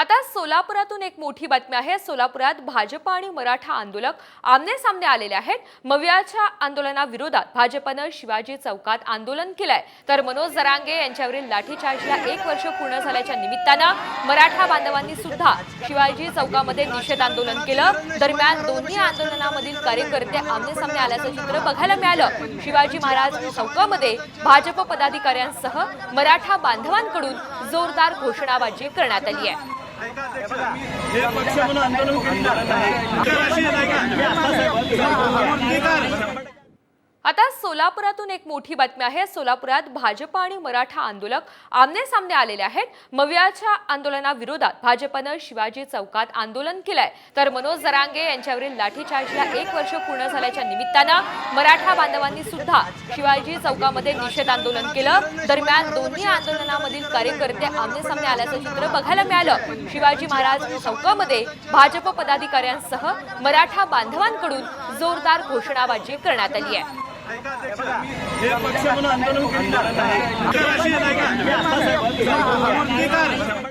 आता सोलापुरातून एक मोठी बातमी आहे। सोलापुरात भाजप आणि मराठा आंदोलक आमने सामने आलेले आहेत। मवियाच्या आंदोलनाविरोधात भाजपने शिवाजी चौकात आंदोलन केलंय, तर मनोज जरांगे यांच्यावरील लाठीचार्जला 1 वर्ष पूर्ण झाल्याच्या निमित्तानं मराठा बांधवांनी सुद्धा शिवाजी चौकामध्ये निषेध आंदोलन केलं। दरम्यान दोन्ही आंदोलनामधील कार्यकर्ते आमने सामने आल्याचं चित्र बघायला मिळालं। शिवाजी महाराज चौकामध्ये भाजप पदाधिकाऱ्यांसह मराठा बांधवांकडून जोरदार घोषणाबाजी करण्यात आली आहे। पक्ष म्हणून आंदोलन आता सोलापुरातून एक मोठी बातमी आहे। सोलापुरात भाजप आणि मराठा आंदोलक आमने सामने आलेले आहेत। मवियाच्या आंदोलनाविरोधात भाजपने शिवाजी चौकात आंदोलन केलंय, तर मनोज जरांगे यांच्यावरील लाठीचार्जला 1 वर्ष पूर्ण झाल्याच्या निमित्तानं मराठा बांधवांनी सुद्धा शिवाजी चौकामध्ये निषेध आंदोलन केलं। दरम्यान दोन्ही आंदोलनामधील कार्यकर्ते आमने सामने आल्याचं चित्र बघायला मिळालं। शिवाजी महाराज चौकामध्ये भाजप पदाधिकाऱ्यांसह मराठा बांधवांकडून जोरदार घोषणाबाजी करण्यात आली आहे। पक्ष म्हणून आंदोलन